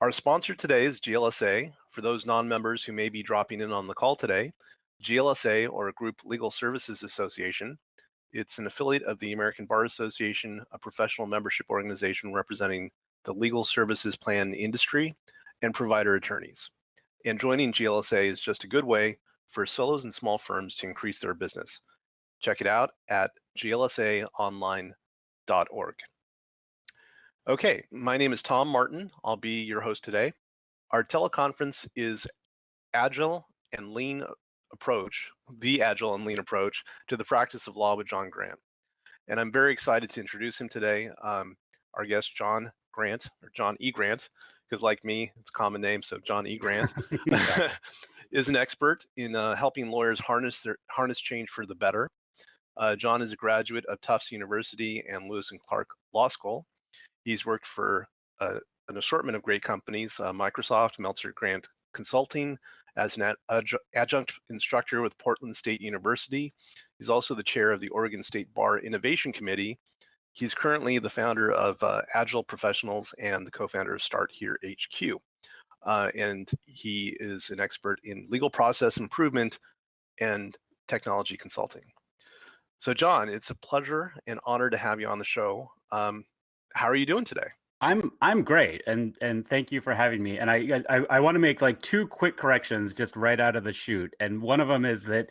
Our sponsor today is GLSA. For those non-members who may be dropping in on the call today, GLSA, or Group Legal Services Association, it's an affiliate of the American Bar Association, a professional membership organization representing the legal services plan industry and provider attorneys. And joining GLSA is just a good way for solos and small firms to increase their business. Check it out at glsaonline.org. Okay, my name is Tom Martin. I'll be your host today. Our teleconference is Agile and Lean Approach, the Agile and Lean Approach to the Practice of Law with John Grant. And I'm very excited to introduce him today. Our guest, John Grant, or John E. Grant, because like me, it's a common name, so John E. Grant, is an expert in helping lawyers harness change for the better. John is a graduate of Tufts University and Lewis and Clark Law School. He's worked for an assortment of great companies, Microsoft, Meltzer Grant Consulting, as an adjunct instructor with Portland State University. He's also the chair of the Oregon State Bar Innovation Committee. He's currently the founder of Agile Professionals and the co-founder of Start Here HQ. And he is an expert in legal process improvement and technology consulting. So John, it's a pleasure and honor to have you on the show. How are you doing today? I'm great, and thank you for having me. And I want to make like two quick corrections just right out of the chute. And one of them is that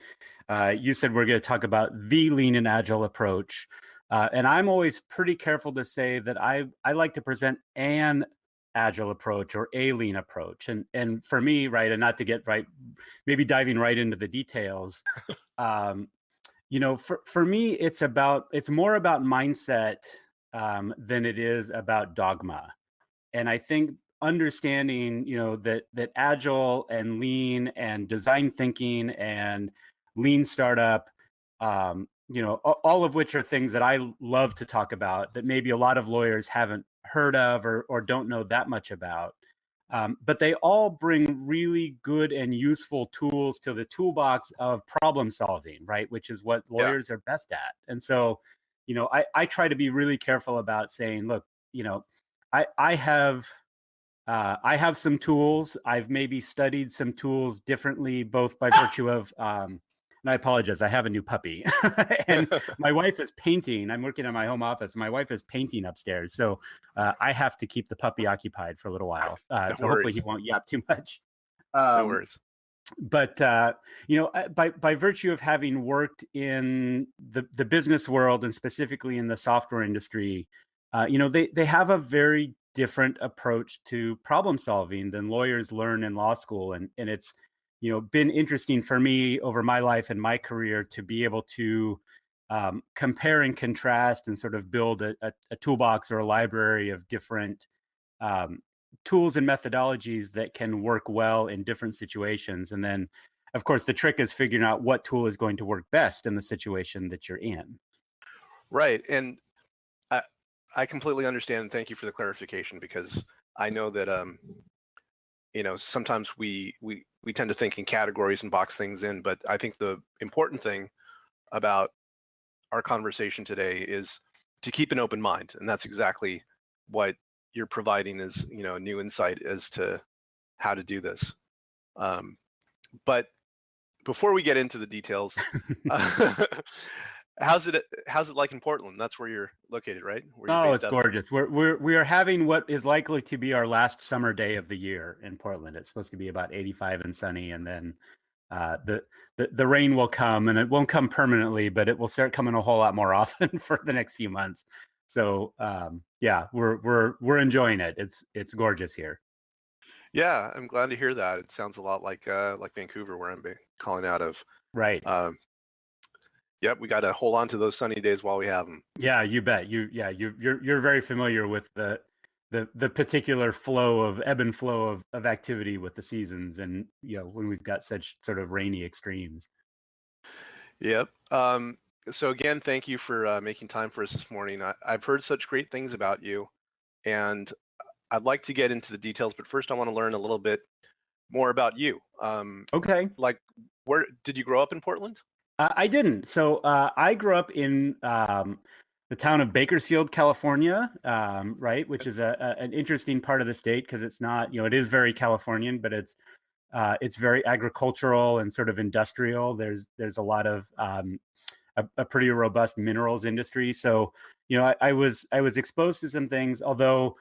you said we're going to talk about the lean and agile approach, and I'm always pretty careful to say that I like to present an agile approach or a lean approach. And for me, right, and not to get right, maybe diving right into the details. For me, it's more about mindset than it is about dogma. And I think understanding, that agile and lean and design thinking and lean startup, all of which are things that I love to talk about that maybe a lot of lawyers haven't heard of or don't know that much about. But they all bring really good and useful tools to the toolbox of problem solving, right? Which is what lawyers are best at. And so, I try to be really careful about saying, look, I have some tools. I've maybe studied some tools differently, both by virtue of, and I apologize, I have a new puppy and my wife is painting. I'm working in my home office. My wife is painting upstairs. So I have to keep the puppy occupied for a little while. So hopefully he won't yap too much. No worries. But by virtue of having worked in the business world and specifically in the software industry, they have a very different approach to problem solving than lawyers learn in law school, and it's been interesting for me over my life and my career to be able to compare and contrast and sort of build a toolbox or a library of different tools and methodologies that can work well in different situations. And then, of course, the trick is figuring out what tool is going to work best in the situation that you're in. Right. And I completely understand. And thank you for the clarification, because I know that, sometimes we tend to think in categories and box things in. But I think the important thing about our conversation today is to keep an open mind. And that's exactly what you're providing is, a new insight as to how to do this. But before we get into the details, how's it like in Portland? That's where you're located, right? It's gorgeous. We are having what is likely to be our last summer day of the year in Portland. It's supposed to be about 85 and sunny, and then the rain will come, and it won't come permanently, but it will start coming a whole lot more often for the next few months. So we're enjoying it. It's gorgeous here. Yeah, I'm glad to hear that. It sounds a lot like Vancouver, where I'm calling out of. Right. Yep, we got to hold on to those sunny days while we have them. Yeah, you bet. You're very familiar with the particular ebb and flow of activity with the seasons, and when we've got such sort of rainy extremes. Yep. So again, thank you for making time for us this morning. I've heard such great things about you, and I'd like to get into the details, but first I want to learn a little bit more about you. Okay. Like, where did you grow up in Portland? I didn't. So I grew up in the town of Bakersfield, California, right, which is an interesting part of the state because it's not, it is very Californian, but it's very agricultural and sort of industrial. There's a lot of a pretty robust minerals industry. So, I was exposed to some things, although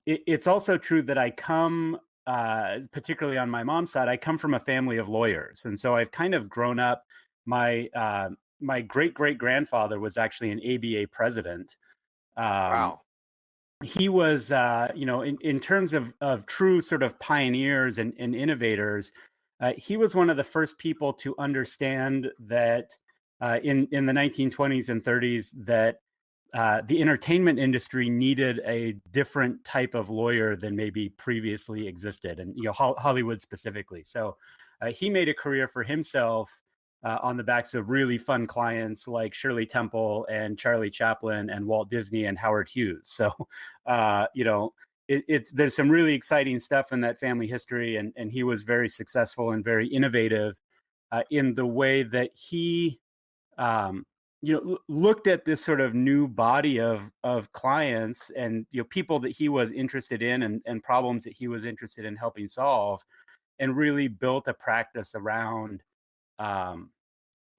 it's also true that I come, particularly on my mom's side, I come from a family of lawyers. And so I've kind of grown up, my great great grandfather was actually an ABA president. Um, Wow. he was, in terms of true sort of pioneers and innovators, he was one of the first people to understand that in the 1920s and 30s that the entertainment industry needed a different type of lawyer than maybe previously existed, and Hollywood specifically. So he made a career for himself on the backs of really fun clients like Shirley Temple and Charlie Chaplin and Walt Disney and Howard Hughes. So it's there's some really exciting stuff in that family history, and he was very successful and very innovative in the way that he um, looked at this sort of new body of clients and people that he was interested in, and problems that he was interested in helping solve, and really built a practice um,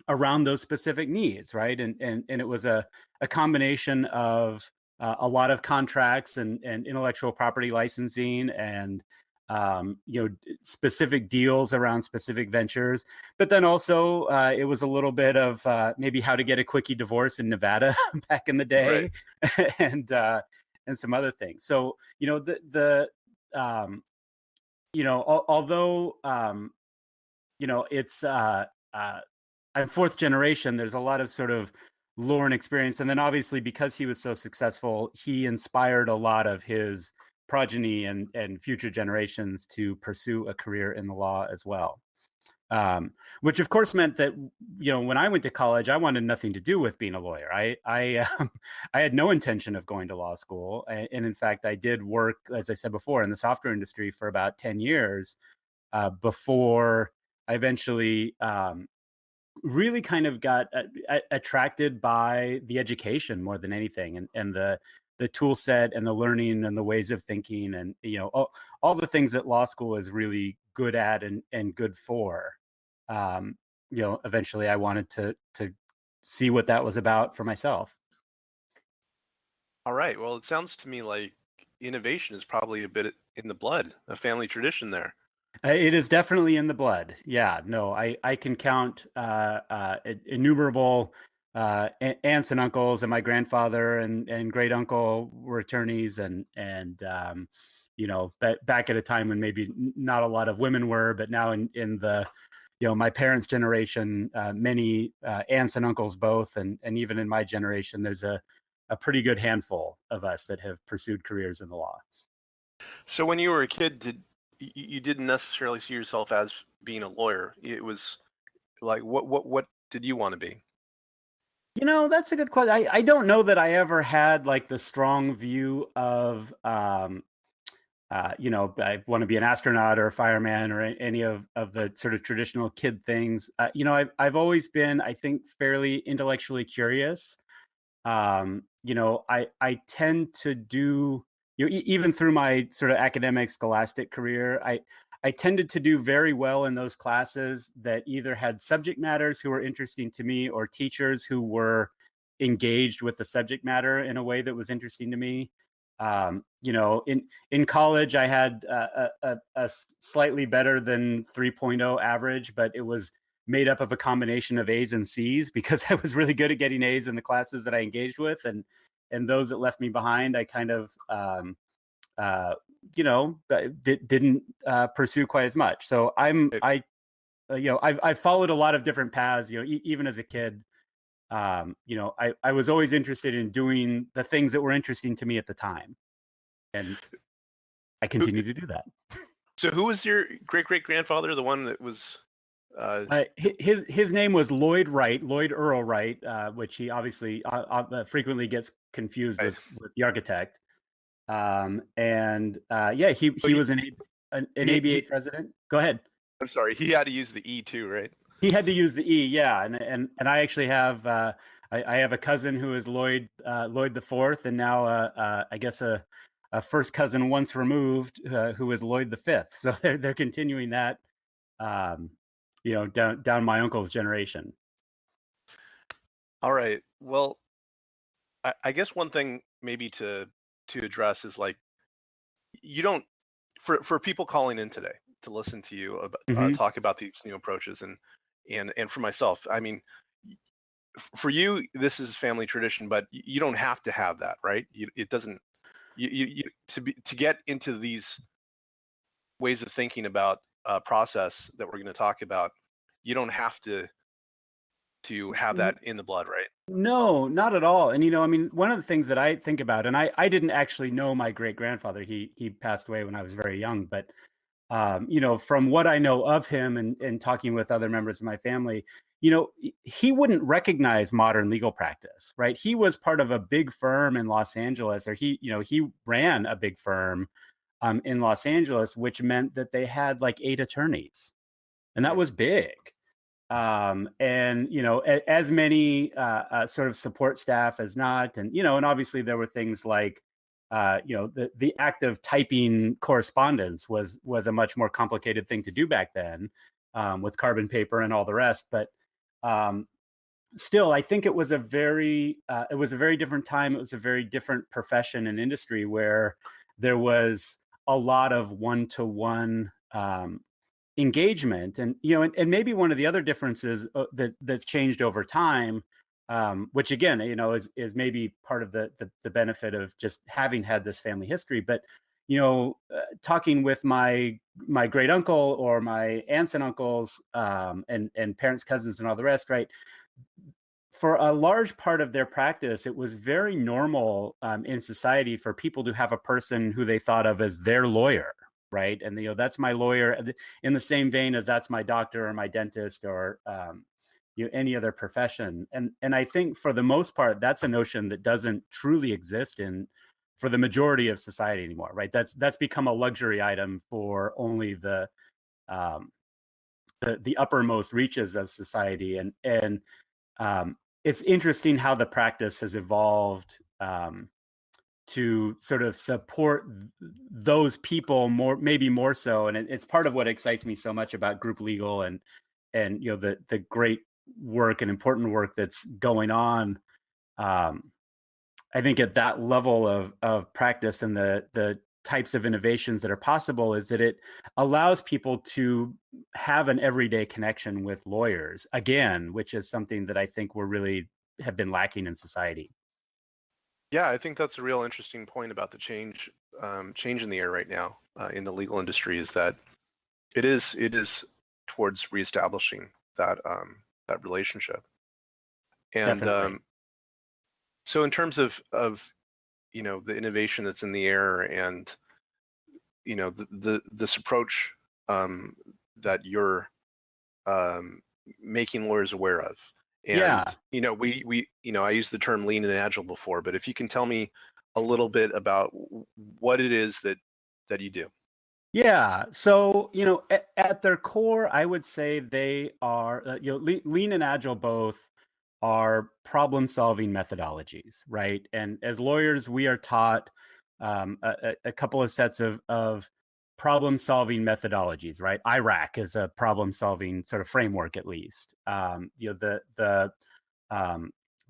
around those specific needs, right? And it was a combination of a lot of contracts and intellectual property licensing and specific deals around specific ventures, but then also it was a little bit of maybe how to get a quickie divorce in Nevada back in the Right. day, and some other things. So although it's I'm fourth generation, there's a lot of sort of lore and experience. And then obviously, because he was so successful, he inspired a lot of his progeny and future generations to pursue a career in the law as well. Which of course meant that, when I went to college, I wanted nothing to do with being a lawyer. I had no intention of going to law school. And in fact, I did work, as I said before, in the software industry for about 10 years before I eventually really kind of got attracted by the education more than anything, and the tool set and the learning and the ways of thinking, and all the things that law school is really good at and good for. um Eventually I wanted to see what that was about for myself. All right. Well, it sounds to me like innovation is probably a bit in the blood, a family tradition there. It is definitely in the blood. Yeah, no, I can count innumerable aunts and uncles, and my grandfather and great uncle were attorneys, and back at a time when maybe not a lot of women were, but now in the my parents' generation, many aunts and uncles both, and even in my generation, there's a pretty good handful of us that have pursued careers in the law. So when you were a kid, you didn't necessarily see yourself as being a lawyer? It was like what did you want to be? That's a good question. I don't know that I ever had like the strong view of, I want to be an astronaut or a fireman or any of the sort of traditional kid things. I've always been, I think, fairly intellectually curious. I tend to do, even through my sort of academic scholastic career, I tended to do very well in those classes that either had subject matters who were interesting to me, or teachers who were engaged with the subject matter in a way that was interesting to me. In college, I had a slightly better than 3.0 average, but it was made up of a combination of A's and C's because I was really good at getting A's in the classes that I engaged with, and those that left me behind, I kind of didn't pursue quite as much. So It- I've followed a lot of different paths. Even as a kid, I was always interested in doing the things that were interesting to me at the time, and I who- continue to do that. So who was your great great grandfather? The one that was uh, His name was Lloyd Wright, Lloyd Earl Wright, which he obviously frequently gets confused right. with the architect. And yeah, So he was an he, ABA he president. Go ahead. I'm sorry, he had to use the E too, right? He had to use the E, yeah, and I actually have I have a cousin who is Lloyd the Fourth, and now I guess a first cousin once removed who is Lloyd the Fifth. So they're continuing that, um, down my uncle's generation. All right. Well, I guess one thing maybe to address is like you don't for people calling in today to listen to you about Hmm. talk about these new approaches and for myself. I mean, for you this is family tradition, but you don't have to have that, right? It doesn't you to get into these ways of thinking about process that we're going to talk about. You don't have to have that in the blood, right? No, not at all. And I mean, one of the things that I think about, and I didn't actually know my great grandfather. He passed away when I was very young, but from what I know of him and talking with other members of my family, he wouldn't recognize modern legal practice, right? He was part of a big firm in Los Angeles, or he ran a big firm in Los Angeles, which meant that they had like 8 attorneys, and that Mm. was big. And as many sort of support staff as not, and obviously there were things like the act of typing correspondence was a much more complicated thing to do back then, with carbon paper and all the rest. But um, still, I think it was a very different time. It was a very different profession and industry where there was a lot of one-to-one engagement. And and maybe one of the other differences that's changed over time, which again is maybe part of the benefit of just having had this family history. But talking with my great uncle or my aunts and uncles, and parents, cousins, and all the rest, right? For a large part of their practice, it was very normal in society for people to have a person who they thought of as their lawyer, right? And that's my lawyer, in the same vein as that's my doctor or my dentist or any other profession. And I think for the most part, that's a notion that doesn't truly exist in for the majority of society anymore, right? That's become a luxury item for only um, the uppermost reaches of society. And it's interesting how the practice has evolved to sort of support those people more, maybe more so. And it's part of what excites me so much about group legal and the great work and important work that's going on. Um, I think at that level of practice and the types of innovations that are possible is that it allows people to have an everyday connection with lawyers again, which is something that I think we're really have been lacking in society. Yeah, I think that's a real interesting point about the change in the air right now in the legal industry is that it is towards reestablishing that relationship. And Definitely. so in terms of the innovation that's in the air and this approach um, that you're um, making lawyers aware of. Yeah. And we I used the term lean and agile before, but if you can tell me a little bit about what it is that you do. Yeah. So, at their core, I would say they are, lean and agile both are problem solving methodologies, right? And as lawyers, we are taught a couple of sets of problem solving methodologies, right? IRAC is a problem solving sort of framework, at least. Um, the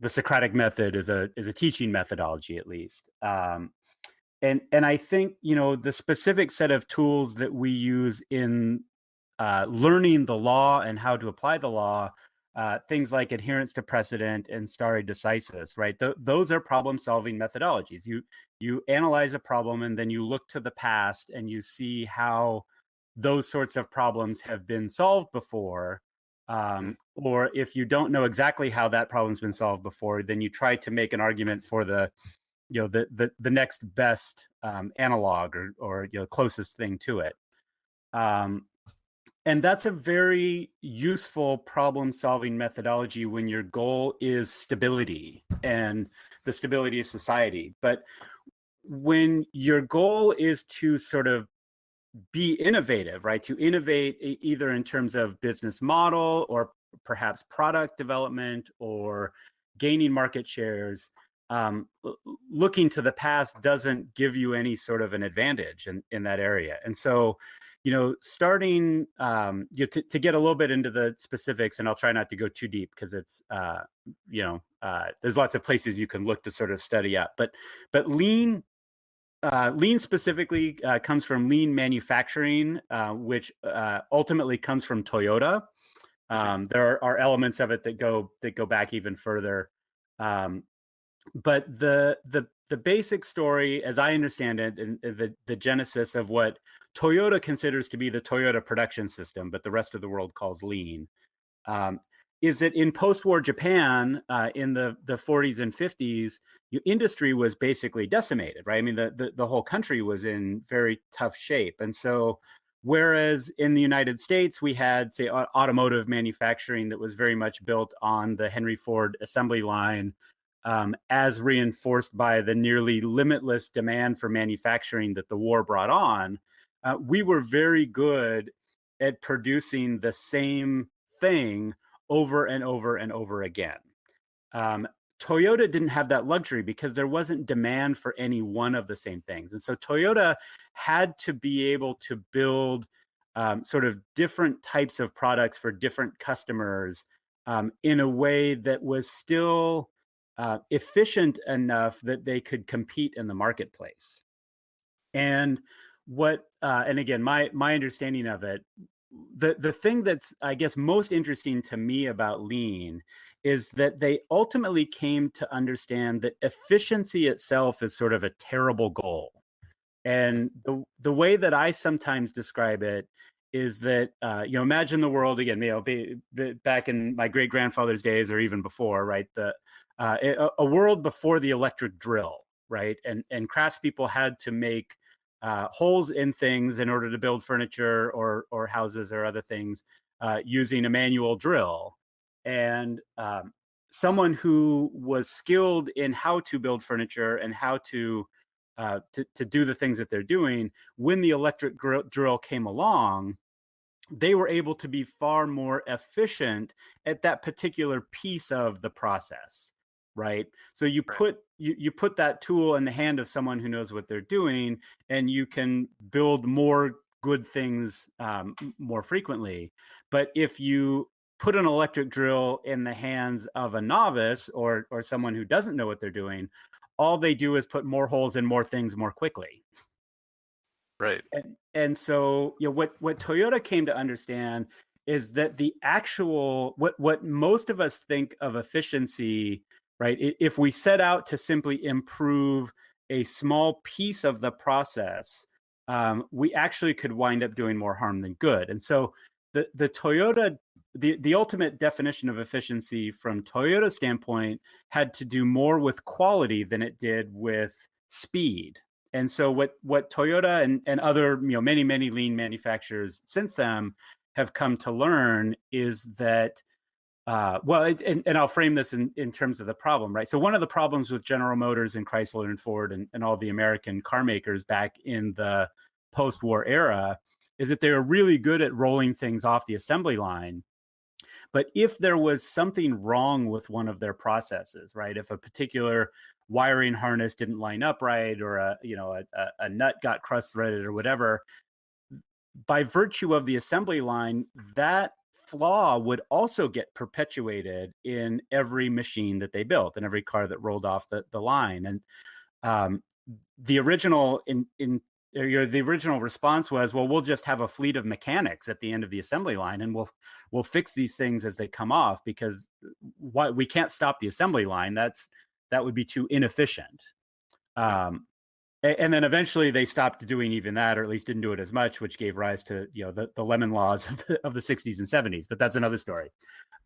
Socratic method is a teaching methodology, at least. And I think the specific set of tools that we use in learning the law and how to apply the law, things like adherence to precedent and stare decisis, right? Those are problem-solving methodologies. You analyze a problem and then you look to the past and you see how those sorts of problems have been solved before. Mm. Or if you don't know exactly how that problem's been solved before, then you try to make an argument for the next best analog or closest thing to it. Um, and that's a very useful problem solving methodology when your goal is stability and the stability of society. But when your goal is to sort of be innovative, right? To innovate either in terms of business model or perhaps product development or gaining market shares, looking to the past doesn't give you any sort of an advantage in that area. And so, starting to get a little bit into the specifics, and I'll try not to go too deep because it's there's lots of places you can look to sort of study up. But lean specifically comes from lean manufacturing, which ultimately comes from Toyota. There are elements of it that go back even further. But the basic story, as I understand it, and the genesis of what Toyota considers to be the Toyota production system, but the rest of the world calls lean, is that in post-war Japan, in the 40s and 50s, industry was basically decimated, right? I mean, the whole country was in very tough shape. And so whereas in the United States, we had, say, automotive manufacturing that was very much built on the Henry Ford assembly line, as reinforced by the nearly limitless demand for manufacturing that the war brought on, we were very good at producing the same thing over and over and over again. Toyota didn't have that luxury because there wasn't demand for any one of the same things. And so Toyota had to be able to build sort of different types of products for different customers in a way that was still efficient enough that they could compete in the marketplace. And and again, my understanding of it, the thing that's, I guess, most interesting to me about lean is that they ultimately came to understand that efficiency itself is sort of a terrible goal. And the way that I sometimes describe it is that imagine the world again, back in my great grandfather's days or even before, right? A world before the electric drill, right? And craftspeople had to make holes in things in order to build furniture or houses or other things using a manual drill. And someone who was skilled in how to build furniture and how to do the things that they're doing, when the electric drill came along, they were able to be far more efficient at that particular piece of the process, right? So you put that tool in the hand of someone who knows what they're doing, and you can build more good things more frequently. But if you put an electric drill in the hands of a novice or someone who doesn't know what they're doing, all they do is put more holes in more things more quickly. Right. And so, what Toyota came to understand is that the actual what most of us think of efficiency, right? If we set out to simply improve a small piece of the process, we actually could wind up doing more harm than good. And so, the Toyota, the ultimate definition of efficiency from Toyota's standpoint had to do more with quality than it did with speed. And so what Toyota and other, many lean manufacturers since then have come to learn is that, and I'll frame this in terms of the problem, right? So one of the problems with General Motors and Chrysler and Ford and all the American car makers back in the post-war era is that they were really good at rolling things off the assembly line. But if there was something wrong with one of their processes, right? If a particular wiring harness didn't line up right, or a nut got cross-threaded or whatever, by virtue of the assembly line, that flaw would also get perpetuated in every machine that they built and every car that rolled off the line. And the original the original response was, well, we'll just have a fleet of mechanics at the end of the assembly line, and we'll fix these things as they come off, because we can't stop the assembly line. That would be too inefficient. And then eventually they stopped doing even that, or at least didn't do it as much, which gave rise to the lemon laws of the 60s and 70s. But that's another story.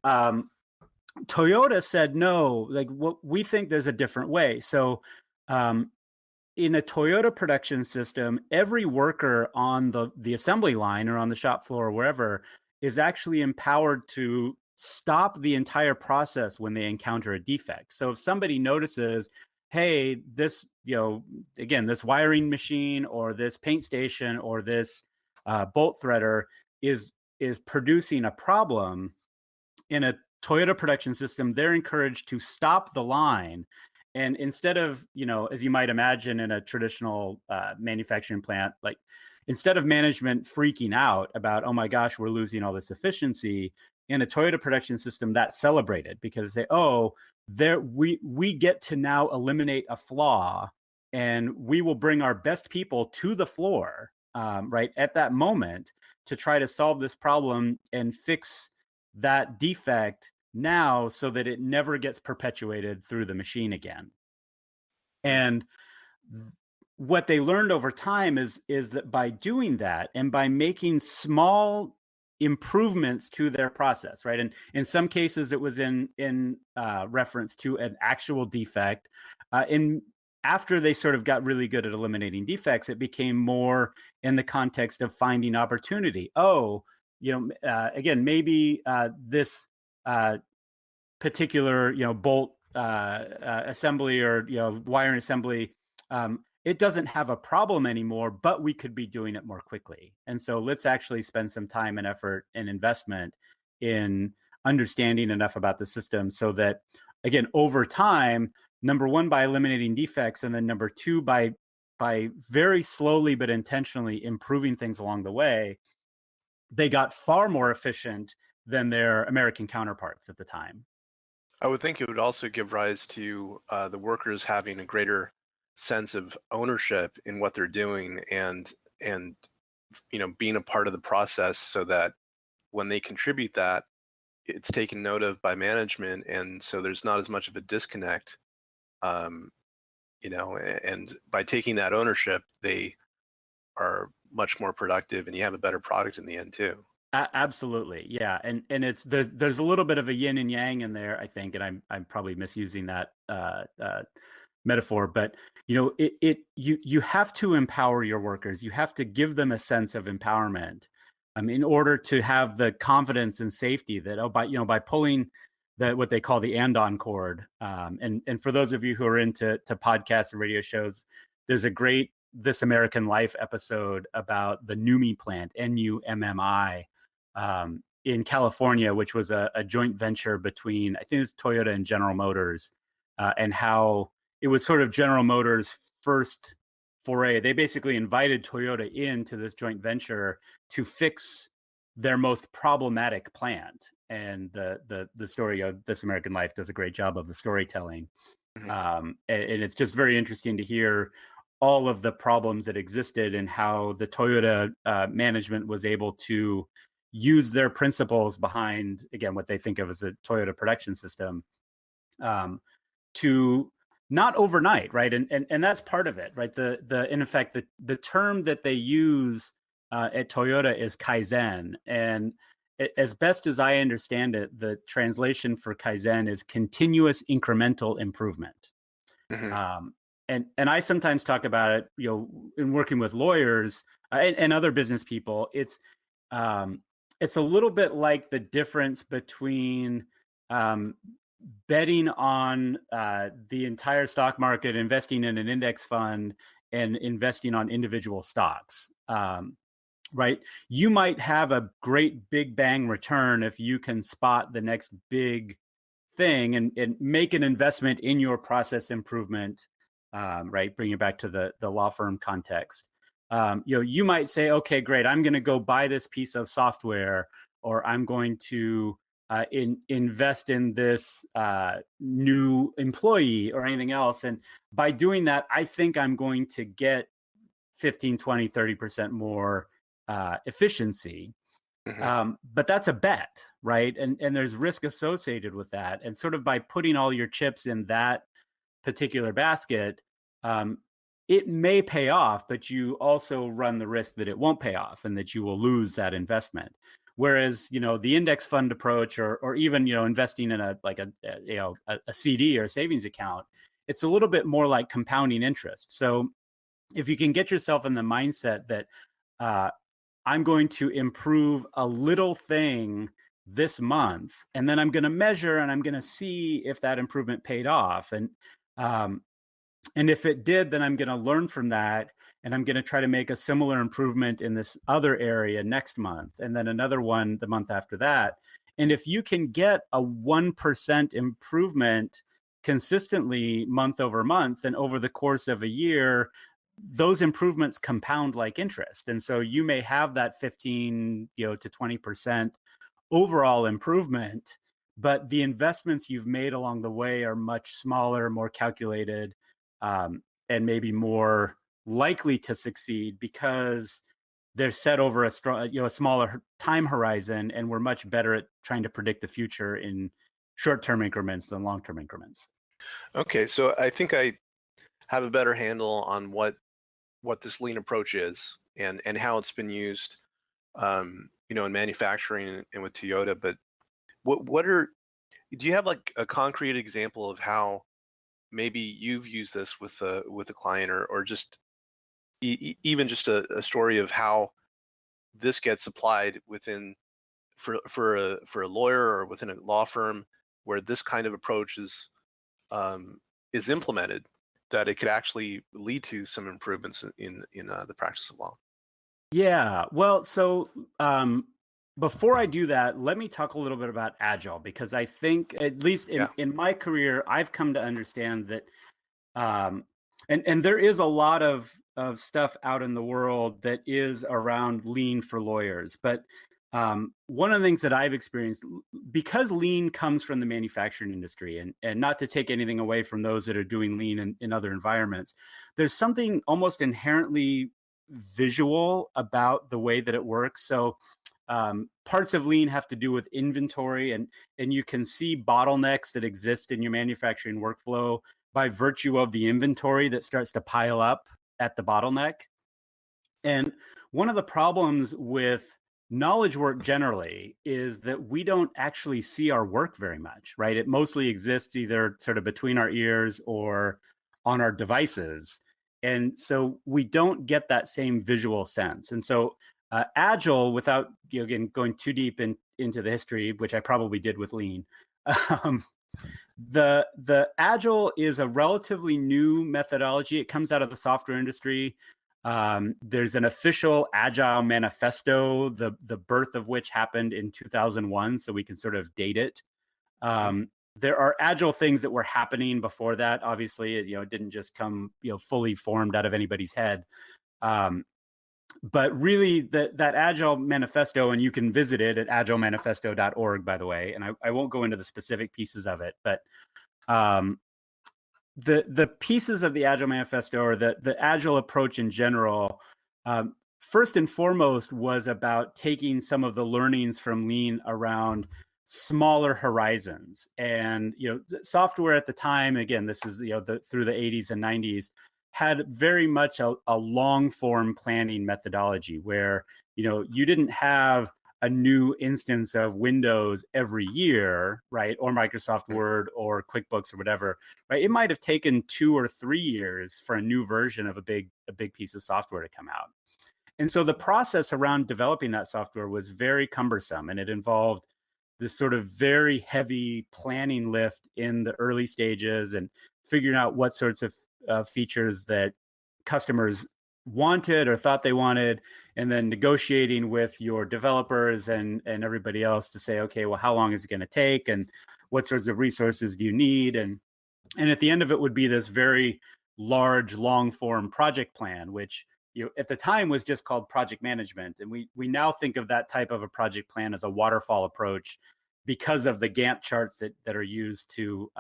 Toyota said no. Like, what we think there's a different way. So in a Toyota production system, every worker on the assembly line or on the shop floor or wherever is actually empowered to stop the entire process when they encounter a defect. So if somebody notices, hey, this, again, this wiring machine or this paint station or this bolt threader is producing a problem, in a Toyota production system, they're encouraged to stop the line. And instead of, as you might imagine in a traditional manufacturing plant, like instead of management freaking out about, oh my gosh, we're losing all this efficiency, in a Toyota production system, that's celebrated because they, we get to now eliminate a flaw, and we will bring our best people to the floor, right at that moment, to try to solve this problem and fix that defect now so that it never gets perpetuated through the machine again. And what they learned over time is that by doing that and by making small improvements to their process, right? And in some cases, it was in reference to an actual defect. After they sort of got really good at eliminating defects, it became more in the context of finding opportunity. Again, maybe this particular, bolt assembly or, wiring assembly, it doesn't have a problem anymore, but we could be doing it more quickly. And so let's actually spend some time and effort and investment in understanding enough about the system so that, again, over time, number one, by eliminating defects, and then number two, by very slowly but intentionally improving things along the way, they got far more efficient than their American counterparts at the time. I would think it would also give rise to the workers having a greater sense of ownership in what they're doing, and being a part of the process, so that when they contribute that, it's taken note of by management, and so there's not as much of a disconnect. And by taking that ownership, they are much more productive, and you have a better product in the end too. Absolutely, yeah, and it's there's a little bit of a yin and yang in there, I think, and I'm probably misusing that metaphor, but you have to empower your workers. You have to give them a sense of empowerment, in order to have the confidence and safety that by pulling what they call the andon cord. And for those of you who are into podcasts and radio shows, there's a great This American Life episode about the NUMMI plant, NUMMI, in California, which was a joint venture between, I think it's Toyota and General Motors, and how it was sort of General Motors' first foray. They basically invited Toyota into this joint venture to fix their most problematic plant. And the story of This American Life does a great job of the storytelling. And it's just very interesting to hear all of the problems that existed and how the Toyota management was able to use their principles behind, again, what they think of as a Toyota production system, to not overnight, right? And that's part of it, right? In effect, the term that they use at Toyota is Kaizen. And as best as I understand it, the translation for Kaizen is continuous incremental improvement. And I sometimes talk about it, in working with lawyers and other business people. It's a little bit like the difference between betting on the entire stock market, investing in an index fund, and investing on individual stocks. Right? You might have a great big bang return if you can spot the next big thing and make an investment in your process improvement. Right? Bring it back to the law firm context. You might say, okay, great, I'm going to go buy this piece of software, or I'm going to invest in this new employee or anything else. And by doing that, I think I'm going to get 15, 20, 30% more efficiency. But that's a bet, right? And there's risk associated with that. And sort of by putting all your chips in that particular basket, it may pay off, but you also run the risk that it won't pay off and that you will lose that investment. Whereas, the index fund approach, or even, investing in a CD or a savings account, it's a little bit more like compounding interest. So if you can get yourself in the mindset that I'm going to improve a little thing this month, and then I'm going to measure and I'm going to see if that improvement paid off. And if it did, then I'm going to learn from that, and I'm going to try to make a similar improvement in this other area next month, and then another one the month after that. And if you can get a 1% improvement consistently month over month, and over the course of a year, those improvements compound like interest. And so you may have that 15, to 20% overall improvement, but the investments you've made along the way are much smaller, more calculated, and maybe more likely to succeed because they're set over a smaller time horizon, and we're much better at trying to predict the future in short-term increments than long-term increments. Okay, so I think I have a better handle on what this lean approach is and how it's been used, in manufacturing and with Toyota. But do you have like a concrete example of how maybe you've used this with a client, or just even just a story of how this gets applied within for a lawyer or within a law firm where this kind of approach is implemented, that it could actually lead to some improvements in the practice of law. Yeah. Well, so before I do that, let me talk a little bit about Agile, because I think, at least Yeah. in my career, I've come to understand that, um, and there is a lot of stuff out in the world that is around lean for lawyers. But one of the things that I've experienced, because lean comes from the manufacturing industry, and not to take anything away from those that are doing lean in other environments, there's something almost inherently visual about the way that it works. So parts of lean have to do with inventory, and you can see bottlenecks that exist in your manufacturing workflow by virtue of the inventory that starts to pile up at the bottleneck. And one of the problems with knowledge work generally is that we don't actually see our work very much, right? It mostly exists either sort of between our ears or on our devices. And so we don't get that same visual sense. And so Agile, without again going too deep into the history, which I probably did with Lean, um, the Agile is a relatively new methodology. It comes out of the software industry. There's an official Agile manifesto, the birth of which happened in 2001, so we can sort of date it. Mhm. There are Agile things that were happening before that. Obviously, it didn't just come fully formed out of anybody's head. Um, but really, that Agile manifesto, and you can visit it at agilemanifesto.org, by the way. And I won't go into the specific pieces of it, but um, the pieces of the Agile manifesto, or the Agile approach in general, first and foremost was about taking some of the learnings from Lean around smaller horizons. And software at the time, again, this is through the 80s and 90s, had very much a long form planning methodology where you didn't have a new instance of Windows every year, right? Or Microsoft Mm. Word or QuickBooks or whatever, right? It might have taken 2 or 3 years for a new version of a big piece of software to come out. And so the process around developing that software was very cumbersome, and it involved this sort of very heavy planning lift in the early stages, and figuring out what sorts of features that customers wanted or thought they wanted, and then negotiating with your developers and everybody else to say, okay, well, how long is it going to take, and what sorts of resources do you need, and at the end of it would be this very large, long form project plan, which at the time was just called project management. And we now think of that type of a project plan as a waterfall approach because of the Gantt charts that are used to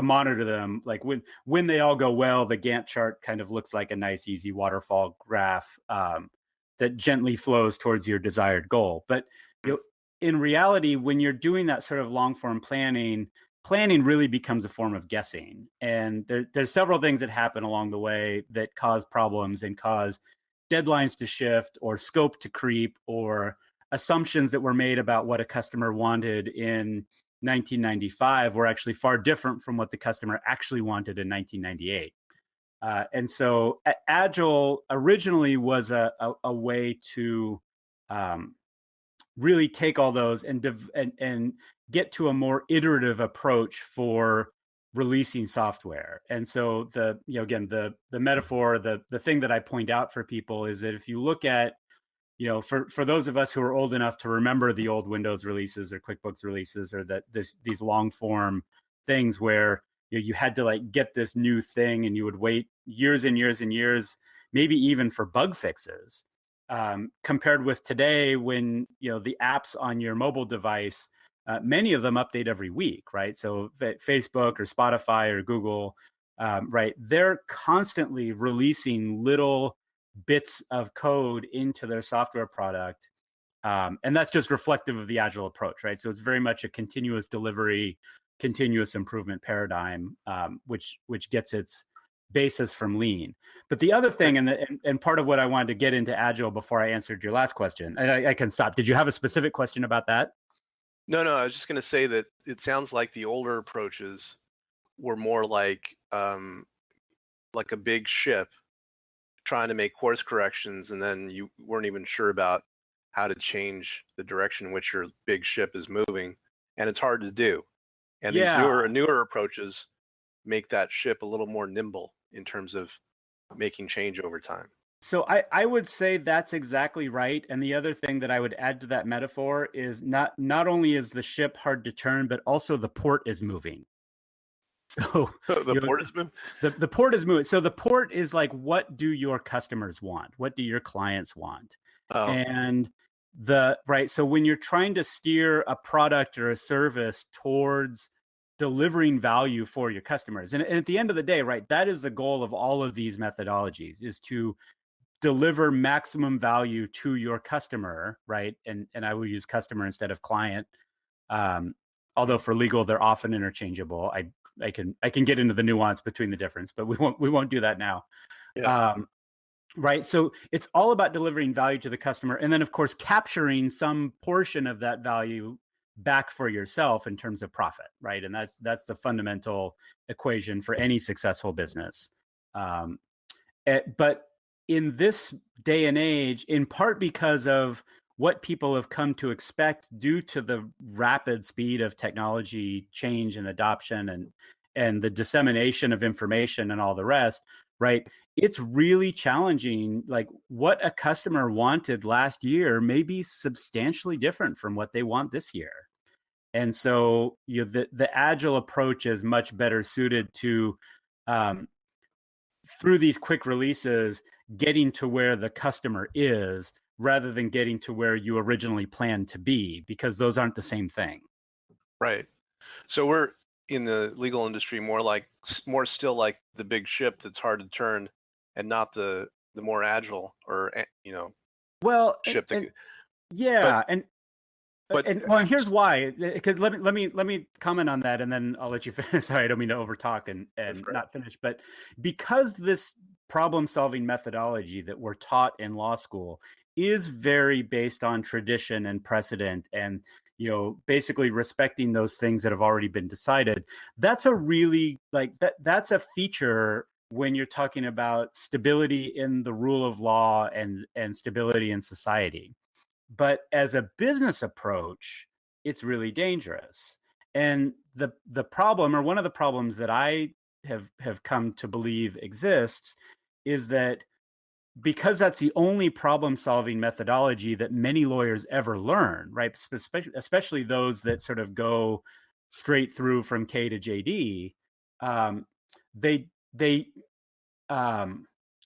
monitor them. Like when they all go well, the Gantt chart kind of looks like a nice, easy waterfall graph that gently flows towards your desired goal. But Mm. in reality, when you're doing that sort of long form planning really becomes a form of guessing. And there's several things that happen along the way that cause problems and cause deadlines to shift, or scope to creep, or assumptions that were made about what a customer wanted in 1995 were actually far different from what the customer actually wanted in 1998. And so Agile originally was a way to um, really take all those and get to a more iterative approach for releasing software. And so again, the metaphor, the thing that I point out for people is that if you look at for those of us who are old enough to remember the old Windows releases or QuickBooks releases, or these long form things where you had to like get this new thing and you would wait years and years and years, maybe even for bug fixes, compared with today when the apps on your mobile device, many of them update every week, right? So Facebook or Spotify or Google, right, they're constantly releasing little bits of code into their software product. And that's just reflective of the Agile approach, right? So it's very much a continuous delivery, continuous improvement paradigm, which gets its basis from Lean. But the other thing, and part of what I wanted to get into Agile before I answered your last question, and I can stop. Did you have a specific question about that? No, I was just going to say that it sounds like the older approaches were more like a big ship trying to make course corrections, and then you weren't even sure about how to change the direction in which your big ship is moving, and it's hard to do. And these Yeah. newer approaches make that ship a little more nimble in terms of making change over time. So I would say that's exactly right. And the other thing that I would add to that metaphor is not only is the ship hard to turn, but also the port is moving. So The port is moving. The port is moving. So the port is like, what do your customers want? What do your clients want? Oh, And right. So when you're trying to steer a product or a service towards delivering value for your customers, and at the end of the day, right, that is the goal of all of these methodologies, is to deliver maximum value to your customer, right? And I will use customer instead of client. Although for legal they're often interchangeable. I can get into the nuance between the difference, but we won't do that now. yeah. Right. So it's all about delivering value to the customer, and then of course capturing some portion of that value back for yourself in terms of profit, right? And that's the fundamental equation for any successful business. Um, but in this day and age, in part because of what people have come to expect due to the rapid speed of technology change and adoption, and the dissemination of information and all the rest, right? It's really challenging. Like what a customer wanted last year may be substantially different from what they want this year. And so the Agile approach is much better suited to, through these quick releases, getting to where the customer is rather than getting to where you originally planned to be, because those aren't the same thing. Right. So we're in the legal industry more still like the big ship that's hard to turn, and not the more agile or Well, ship that. But yeah, but and here's why. Because let me comment on that, and then I'll let you finish. Sorry, I don't mean to overtalk and not finish. But because this problem solving methodology that we're taught in law school is very based on tradition and precedent, and basically respecting those things that have already been decided, that's a really that's a feature when you're talking about stability in the rule of law and stability in society. But as a business approach, it's really dangerous. And the problem, or one of the problems that I have come to believe exists, is that because that's the only problem solving methodology that many lawyers ever learn, right? Especially those that sort of go straight through from K to JD, they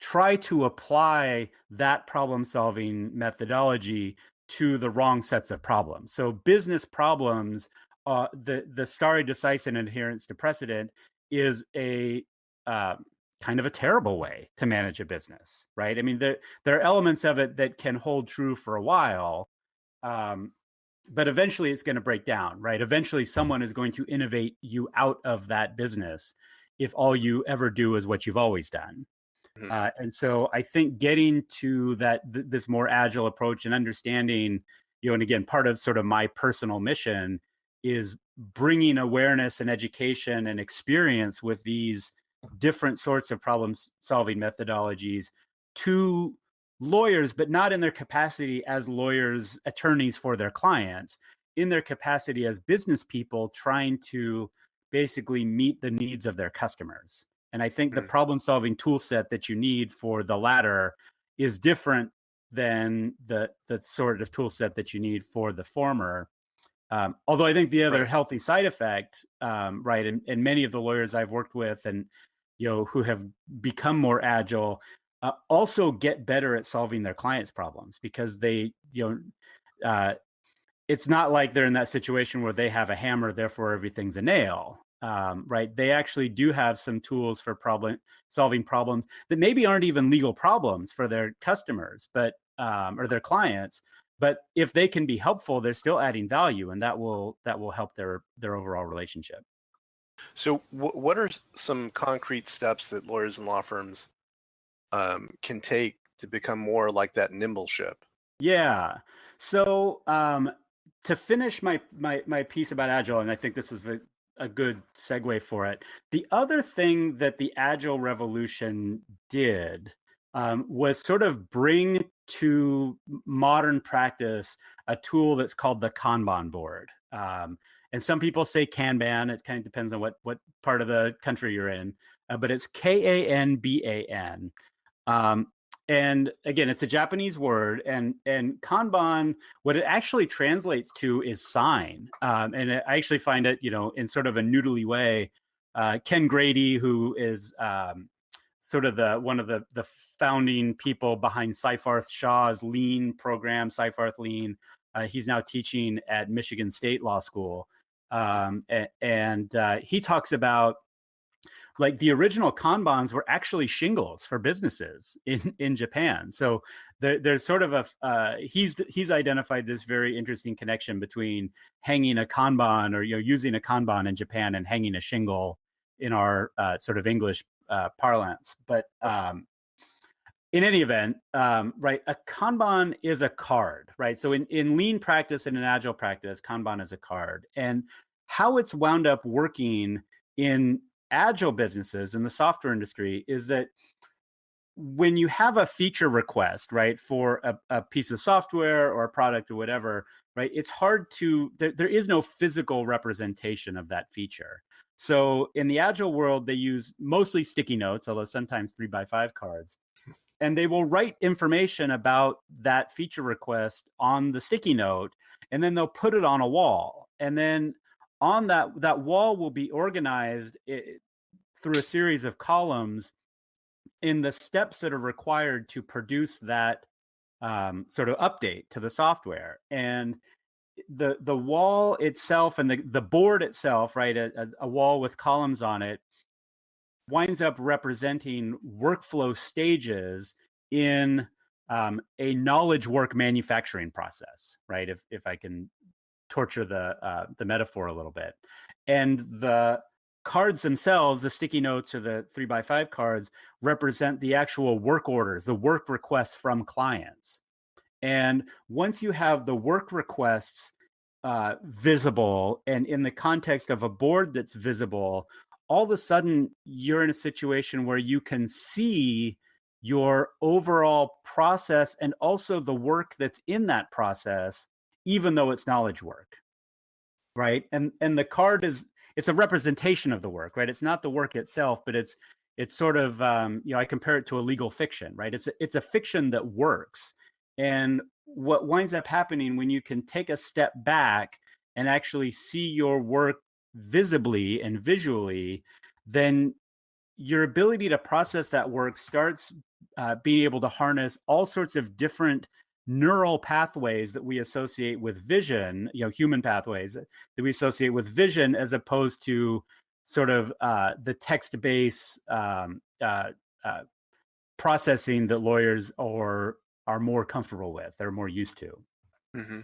try to apply that problem solving methodology to the wrong sets of problems. So business problems, the stare decisis and adherence to precedent is a kind of a terrible way to manage a business, right? I mean, there are elements of it that can hold true for a while, but eventually it's going to break down, right? Eventually someone is going to innovate you out of that business if all you ever do is what you've always done. Mhm. And so I think getting to this more agile approach and understanding, and again, part of sort of my personal mission is bringing awareness and education and experience with these different sorts of problem solving methodologies to lawyers, but not in their capacity as lawyers, attorneys for their clients, in their capacity as business people trying to basically meet the needs of their customers. And I think the problem solving tool set that you need for the latter is different than the sort of tool set that you need for the former. Although I think the other Right. healthy side effect, right, and many of the lawyers I've worked with and who have become more agile also get better at solving their clients' problems because they uh, it's not like they're in that situation where they have a hammer, therefore everything's a nail. Right? They actually do have some tools for solving problems that maybe aren't even legal problems for their customers, but or their clients. But if they can be helpful, they're still adding value, and that will help their overall relationship. So, what are some concrete steps that lawyers and law firms can take to become more like that nimble ship? Yeah. So to finish my piece about Agile, and I think this is a good segue for it. The other thing that the Agile revolution did was sort of bring to modern practice a tool that's called the Kanban board. And some people say Kanban. It kind of depends on what part of the country you're in, but it's Kanban. Um, and again, it's a Japanese word, and Kanban, what it actually translates to is sign. And I actually find it, in sort of a noodly way. Ken Grady, who is sort of one of the founding people behind Seyfarth Shaw's Lean program, Seyfarth Lean. He's now teaching at Michigan State Law School, and he talks about like the original Kanbans were actually shingles for businesses in Japan. So there's sort of he's identified this very interesting connection between hanging a Kanban or using a Kanban in Japan and hanging a shingle in our sort of English parlance. But in any event, right, a Kanban is a card, right? So in lean practice and in agile practice, Kanban is a card. And how it's wound up working in agile businesses in the software industry is that when you have a feature request, right, for a piece of software or a product or whatever, right, it's hard to, there is no physical representation of that feature. So in the agile world, they use mostly sticky notes, although sometimes 3x5 cards. And they will write information about that feature request on the sticky note, and then they'll put it on a wall. And then on that wall will be organized through a series of columns in the steps that are required to produce that sort of update to the software. And the wall itself and the board itself, right, a wall with columns on it, winds up representing workflow stages in a knowledge work manufacturing process, right? If I can torture the metaphor a little bit. And the cards themselves, the sticky notes or the 3x5 cards, represent the actual work orders, the work requests from clients. And once you have the work requests visible and in the context of a board that's visible, all of a sudden you're in a situation where you can see your overall process and also the work that's in that process, even though it's knowledge work, right? And the card it's a representation of the work, right? It's not the work itself, but it's sort of I compare it to a legal fiction, right? It's a fiction that works. And what winds up happening when you can take a step back and actually see your work visibly and visually, then your ability to process that work starts being able to harness all sorts of different neural pathways that we associate with vision, human pathways that we associate with vision, as opposed to sort of the text-based processing that lawyers are more comfortable with, they're more used to. Mm-hmm.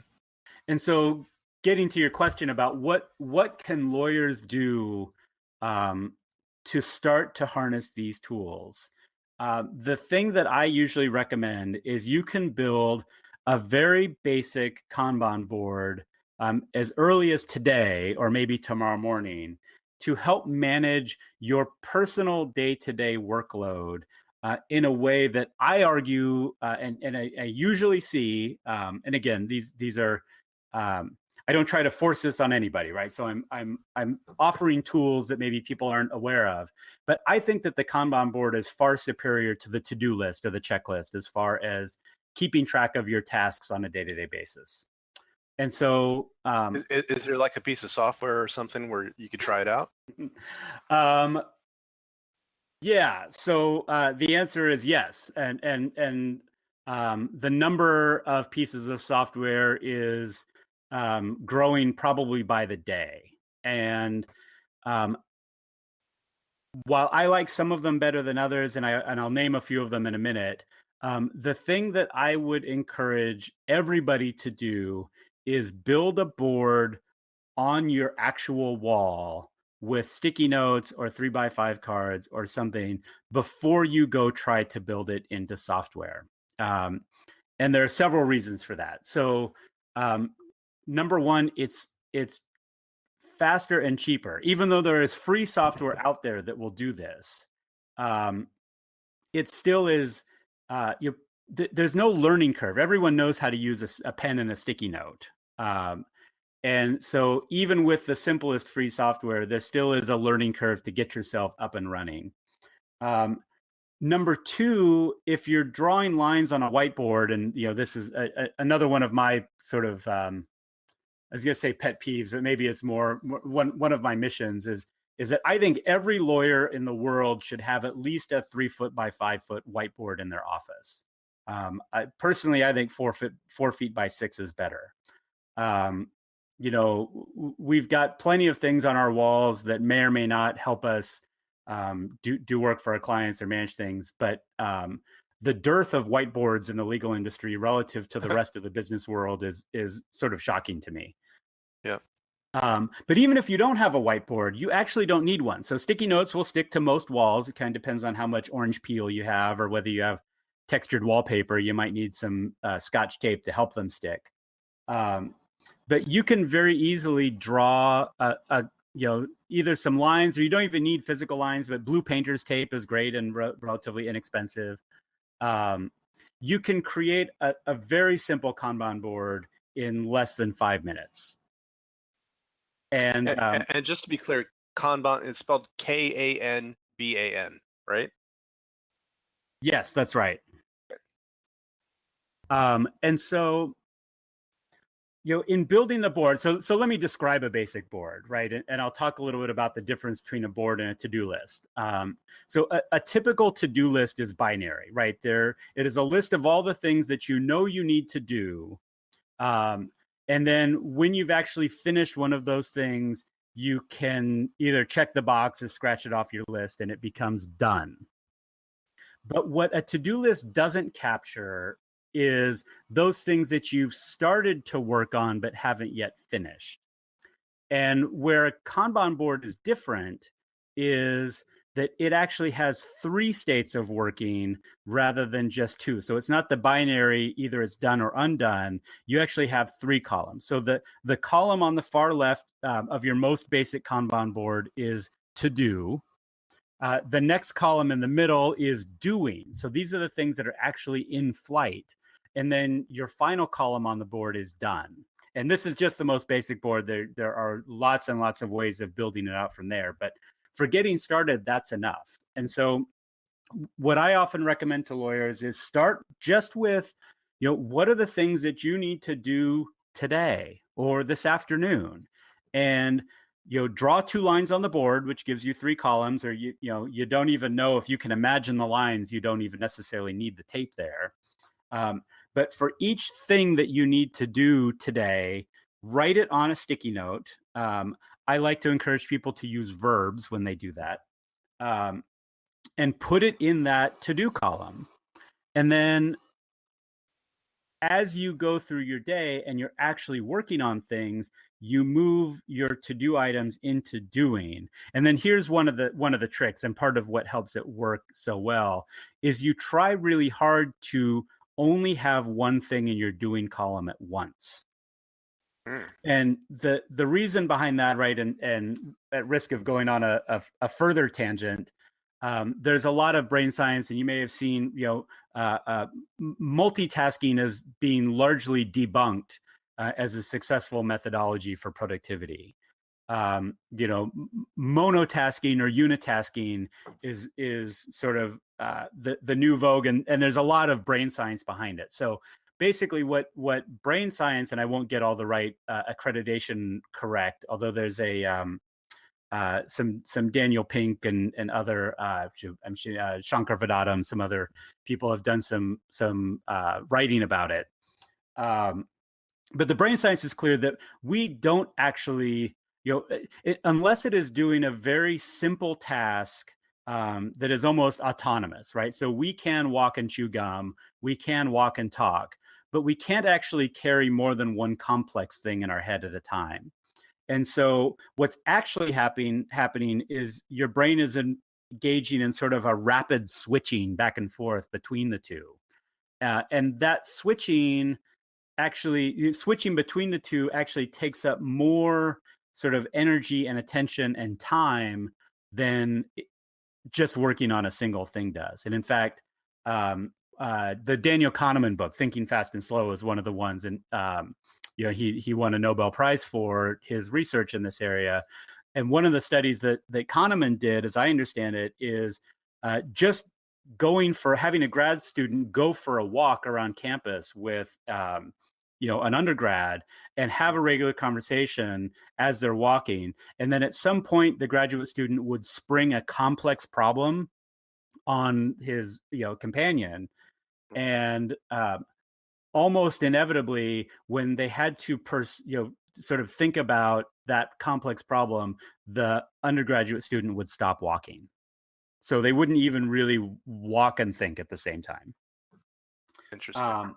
And so getting to your question about what can lawyers do to start to harness these tools, the thing that I usually recommend is you can build a very basic Kanban board as early as today or maybe tomorrow morning to help manage your personal day-to-day workload in a way that I argue and I usually see, and again, these are I don't try to force this on anybody, right? So I'm offering tools that maybe people aren't aware of, but I think that the Kanban board is far superior to the to-do list or the checklist as far as keeping track of your tasks on a day-to-day basis. And so, is there like a piece of software or something where you could try it out? Yeah. So the answer is yes, and the number of pieces of software is growing probably by the day. And um, while I like some of them better than others, and I'll name a few of them in a minute, the thing that I would encourage everybody to do is build a board on your actual wall with sticky notes or 3x5 cards or something before you go try to build it into software. And there are several reasons for that. So number one, it's faster and cheaper. Even though there is free software out there that will do this, it still is, there's no learning curve. Everyone knows how to use a pen and a sticky note. And so even with the simplest free software, there still is a learning curve to get yourself up and running. Number two, if you're drawing lines on a whiteboard, and this is another one of my sort of, I was going to say pet peeves, but maybe it's more one of my missions is that I think every lawyer in the world should have at least a 3-foot by 5-foot whiteboard in their office. I think 4 feet by 6 is better. We've got plenty of things on our walls that may or may not help us do work for our clients or manage things, but the dearth of whiteboards in the legal industry relative to the rest of the business world is sort of shocking to me. Yeah. But even if you don't have a whiteboard, you actually don't need one. So sticky notes will stick to most walls. It kind of depends on how much orange peel you have or whether you have textured wallpaper. You might need some Scotch tape to help them stick. But you can very easily draw either some lines, or you don't even need physical lines, but blue painter's tape is great and relatively inexpensive. You can create a very simple Kanban board in less than 5 minutes. And just to be clear, Kanban, it's spelled Kanban, right? Yes, that's right. And so, in building the board, so let me describe a basic board, right? And I'll talk a little bit about the difference between a board and a to-do list. So a typical to-do list is binary, right? It is a list of all the things that you need to do. And then when you've actually finished one of those things, you can either check the box or scratch it off your list and it becomes done. But what a to-do list doesn't capture is those things that you've started to work on but haven't yet finished. And where a Kanban board is different is that it actually has 3 states of working rather than just 2. So it's not the binary, either it's done or undone. You actually have 3 columns. So the column on the far left of your most basic Kanban board is to do. The next column in the middle is doing. So these are the things that are actually in flight. And then your final column on the board is done. And this is just the most basic board. There are lots and lots of ways of building it out from there. But for getting started, that's enough. And so what I often recommend to lawyers is start just with, what are the things that you need to do today or this afternoon? And draw 2 lines on the board, which gives you 3 columns, or you don't even know if you can imagine the lines. You don't even necessarily need the tape there. But for each thing that you need to do today, write it on a sticky note. I like to encourage people to use verbs when they do that, and put it in that to-do column. And then as you go through your day and you're actually working on things, you move your to-do items into doing. And then here's one of the tricks, and part of what helps it work so well is you try really hard to only have one thing in your doing column at once. And the reason behind that, right, and at risk of going on a further tangent, there's a lot of brain science, and you may have seen, multitasking as being largely debunked as a successful methodology for productivity. Monotasking or unitasking is sort of the new vogue, and there's a lot of brain science behind it. So basically, what brain science, and I won't get all the right accreditation correct, although there's a some Daniel Pink and other I'm sure Shankar Vedantam, some other people have done some writing about it. But the brain science is clear that we don't actually, unless it is doing a very simple task that is almost autonomous, right? So we can walk and chew gum, we can walk and talk, but we can't actually carry more than one complex thing in our head at a time. And so what's actually happening is your brain is engaging in sort of a rapid switching back and forth between the two. And that switching between the two actually takes up more sort of energy and attention and time than just working on a single thing does. And in fact, the Daniel Kahneman book, Thinking Fast and Slow, is one of the ones, and he won a Nobel Prize for his research in this area. And one of the studies that Kahneman did, as I understand it, is just having a grad student go for a walk around campus with an undergrad and have a regular conversation as they're walking. And then at some point, the graduate student would spring a complex problem on his companion. And almost inevitably, when they had to sort of think about that complex problem, the undergraduate student would stop walking. So they wouldn't even really walk and think at the same time. Interesting.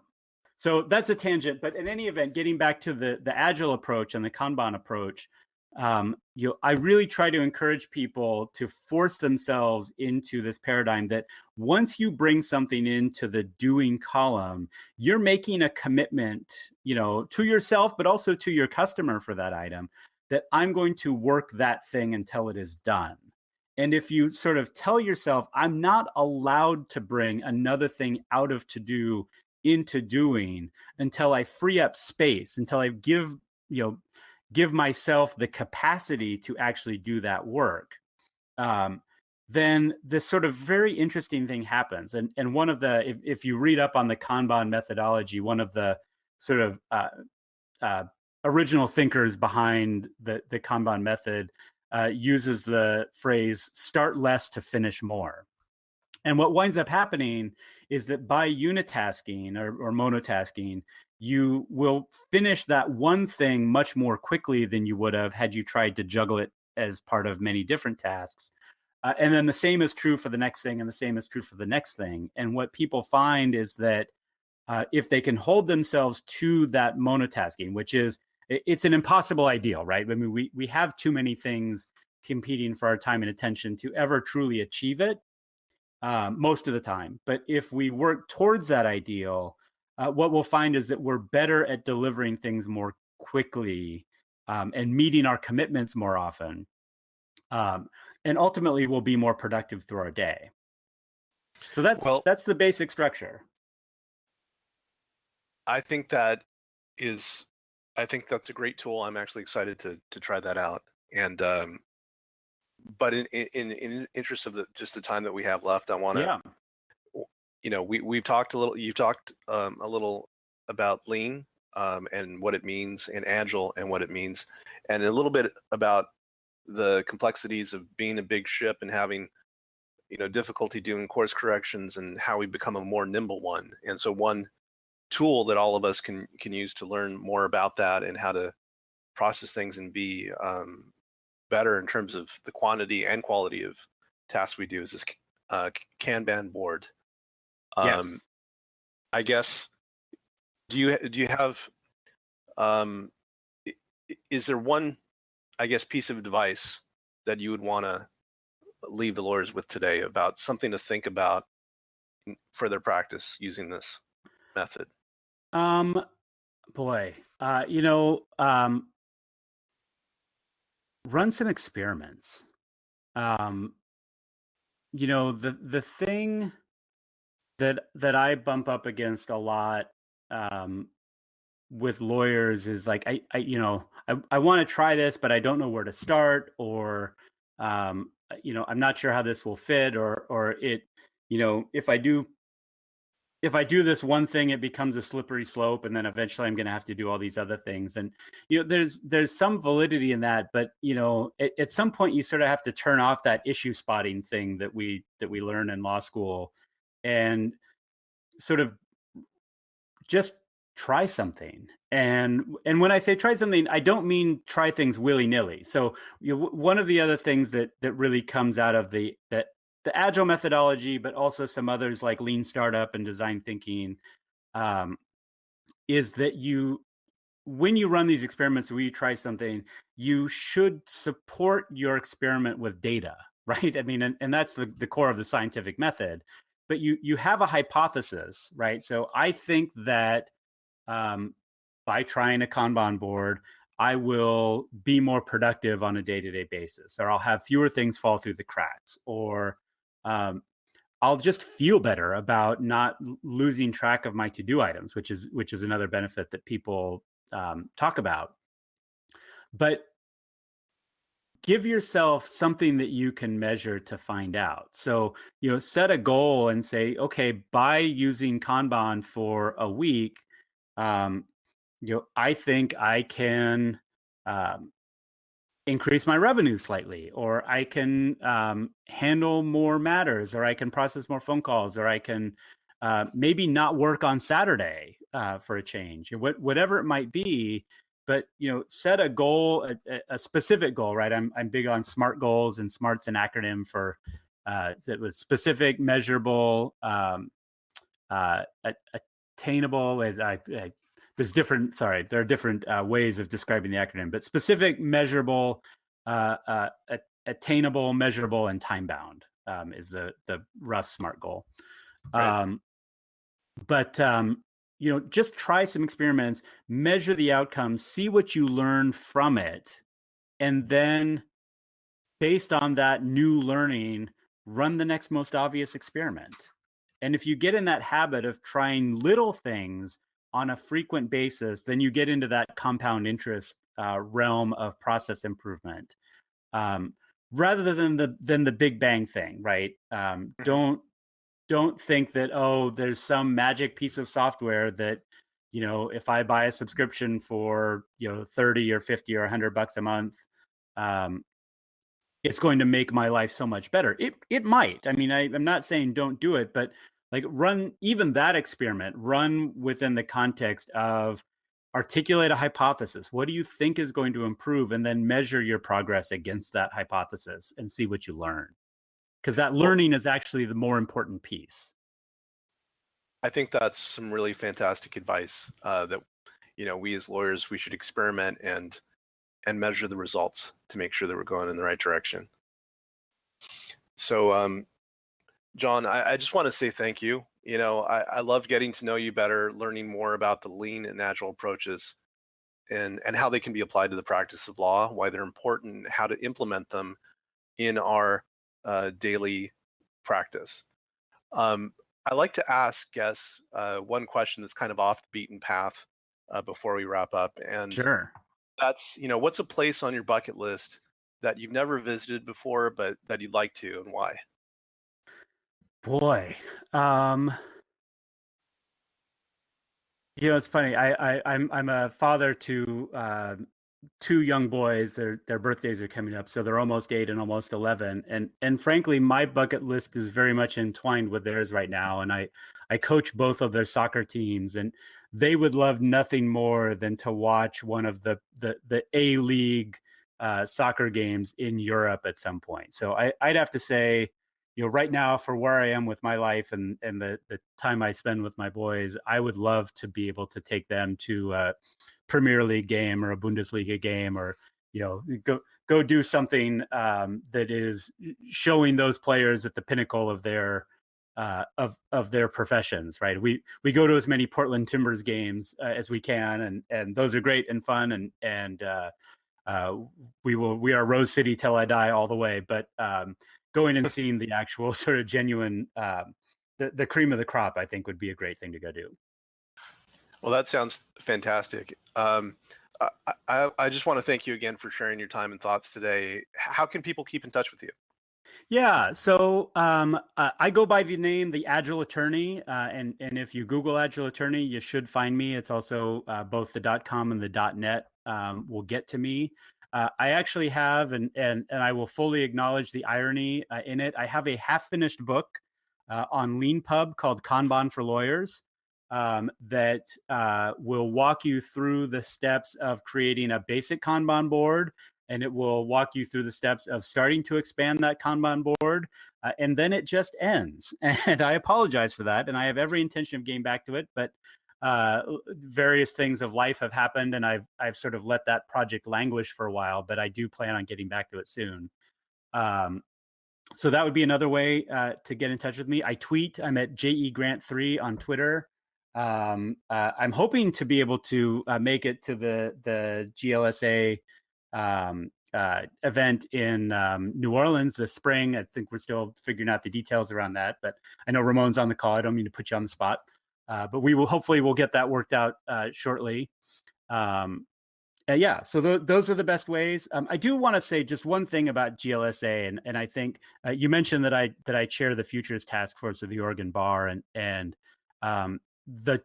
So that's a tangent, but in any event, getting back to the Agile approach and the Kanban approach, I really try to encourage people to force themselves into this paradigm that once you bring something into the doing column, you're making a commitment, to yourself, but also to your customer for that item, that I'm going to work that thing until it is done. And if you sort of tell yourself, I'm not allowed to bring another thing out of to do into doing until I free up space, until I give myself the capacity to actually do that work, then this sort of very interesting thing happens. And one of the, if you read up on the Kanban methodology, one of the sort of original thinkers behind the Kanban method uses the phrase, start less to finish more. And what winds up happening is that by unitasking or monotasking, you will finish that one thing much more quickly than you would have had you tried to juggle it as part of many different tasks. And then the same is true for the next thing, and the same is true for the next thing. And what people find is that if they can hold themselves to that monotasking, which is, it's an impossible ideal, right? I mean, we have too many things competing for our time and attention to ever truly achieve it. Most of the time. But if we work towards that ideal, what we'll find is that we're better at delivering things more quickly and meeting our commitments more often. And ultimately, we'll be more productive through our day. So that's the basic structure. I think that's a great tool. I'm actually excited to try that out. And but in interest of just the time that we have left, I want to, we've talked a little, you've talked a little about lean and what it means, and Agile and what it means, and a little bit about the complexities of being a big ship and having, difficulty doing course corrections, and how we become a more nimble one. And so one tool that all of us can use to learn more about that and how to process things and be better in terms of the quantity and quality of tasks we do is this Kanban board. Yes. I guess, do you have, is there one, I guess, piece of advice that you would want to leave the lawyers with today about something to think about for their practice using this method? Boy, run some experiments. The thing that I bump up against a lot with lawyers is like, I want to try this, but I don't know where to start, or I'm not sure how this will fit, or if I do this one thing, it becomes a slippery slope, and then eventually I'm going to have to do all these other things. And there's some validity in that, but at some point you sort of have to turn off that issue spotting thing that we learn in law school, and sort of just try something. And when I say try something, I don't mean try things willy-nilly. So one of the other things that really comes out of the agile methodology, but also some others like lean startup and design thinking, is that when you run these experiments, when you try something, you should support your experiment with data, right? I mean, and that's the core of the scientific method. But you have a hypothesis, right? So I think that by trying a Kanban board, I will be more productive on a day-to-day basis, or I'll have fewer things fall through the cracks, or I'll just feel better about not losing track of my to-do items, which is another benefit that people talk about. But give yourself something that you can measure to find out. So, set a goal and say, okay, by using Kanban for a week, I think I can increase my revenue slightly, or I can handle more matters, or I can process more phone calls, or I can maybe not work on Saturday for a change, whatever it might be. But set a goal, a specific goal, right? I'm big on SMART goals, and SMART's an acronym for it was specific, measurable, attainable. There are different ways of describing the acronym, but specific, measurable, attainable, measurable, and time bound is the rough SMART goal. Right. But just try some experiments, measure the outcomes, see what you learn from it, and then based on that new learning, run the next most obvious experiment. And if you get in that habit of trying little things on a frequent basis, then you get into that compound interest realm of process improvement, rather than the big bang thing, right? Don't think that, oh, there's some magic piece of software that, if I buy a subscription for 30 or 50 or $100 a month, it's going to make my life so much better. It might. I mean, I'm not saying don't do it, but like run even that experiment, run within the context of articulate a hypothesis. What do you think is going to improve? And then measure your progress against that hypothesis and see what you learn. Because that learning is actually the more important piece. I think that's some really fantastic advice that we as lawyers, we should experiment and measure the results to make sure that we're going in the right direction. So John, I just want to say thank you. I love getting to know you better, learning more about the lean and agile approaches and how they can be applied to the practice of law, why they're important, how to implement them in our daily practice. I like to ask guests one question that's kind of off the beaten path before we wrap up. And Sure. that's, what's a place on your bucket list that you've never visited before, but that you'd like to, and why? Boy. It's funny. I'm a father to two young boys. Their birthdays are coming up, so they're almost 8 and almost 11. And frankly, my bucket list is very much entwined with theirs right now. And I coach both of their soccer teams, and they would love nothing more than to watch one of the A-League soccer games in Europe at some point. So I'd have to say, right now, for where I am with my life and the time I spend with my boys, I would love to be able to take them to a Premier League game or a Bundesliga game, or go do something that is showing those players at the pinnacle of their professions. Right? We go to as many Portland Timbers games as we can, and those are great and fun, and we are Rose City till I die all the way. But going and seeing the actual sort of genuine, the cream of the crop, I think would be a great thing to go do. Well, that sounds fantastic. I just want to thank you again for sharing your time and thoughts today. How can people keep in touch with you? Yeah, so I go by the name the Agile Attorney, and if you Google Agile Attorney, you should find me. It's also both the .com and the .net will get to me. I actually have, and I will fully acknowledge the irony in it. I have a half-finished book on LeanPub called Kanban for Lawyers that will walk you through the steps of creating a basic Kanban board, and it will walk you through the steps of starting to expand that Kanban board, and then it just ends. And I apologize for that, and I have every intention of getting back to it, but various things of life have happened, and I've sort of let that project languish for a while, but I do plan on getting back to it soon. So that would be another way to get in touch with me. I tweet. I'm at JEGrant3 on Twitter. I'm hoping to be able to make it to the GLSA event in New Orleans this spring. I think we're still figuring out the details around that, but I know Ramon's on the call. I don't mean to put you on the spot, but hopefully we'll get that worked out shortly. Yeah, so those are the best ways. I do want to say just one thing about GLSA, and I think you mentioned that I chair the Futures Task Force of the Oregon Bar, and the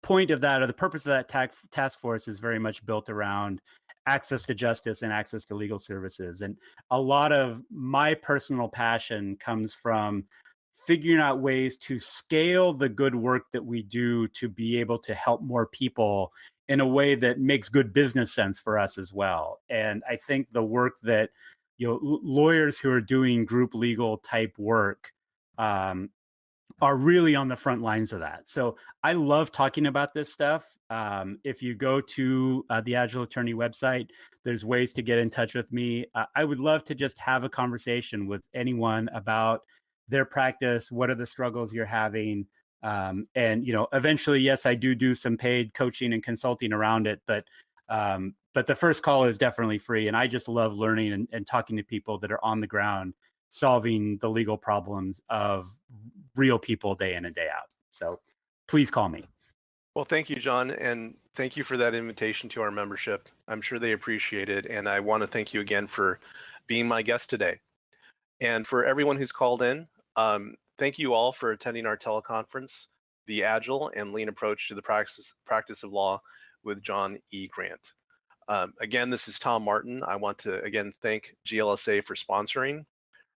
point of that, or the purpose of that task force, is very much built around access to justice and access to legal services. And a lot of my personal passion comes from figuring out ways to scale the good work that we do to be able to help more people in a way that makes good business sense for us as well. And I think the work that lawyers who are doing group legal type work are really on the front lines of that. So I love talking about this stuff. If you go to the Agile Attorney website, there's ways to get in touch with me. I would love to just have a conversation with anyone about their practice. What are the struggles you're having? And eventually, yes, I do some paid coaching and consulting around it, but the first call is definitely free. And I just love learning and talking to people that are on the ground solving the legal problems of real people day in and day out. So please call me. Well, thank you, John, and thank you for that invitation to our membership. I'm sure they appreciate it, and I want to thank you again for being my guest today. And for everyone who's called in, thank you all for attending our teleconference, The Agile and Lean Approach to the Practice of Law with John E. Grant. Again, this is Tom Martin. I want to, again, thank GLSA for sponsoring.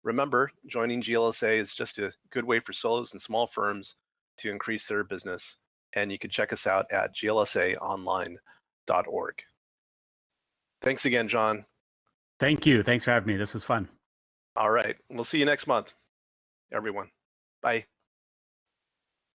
Remember, joining GLSA is just a good way for solos and small firms to increase their business. And you can check us out at glsaonline.org. Thanks again, John. Thank you. Thanks for having me. This was fun. All right. We'll see you next month, everyone. Bye.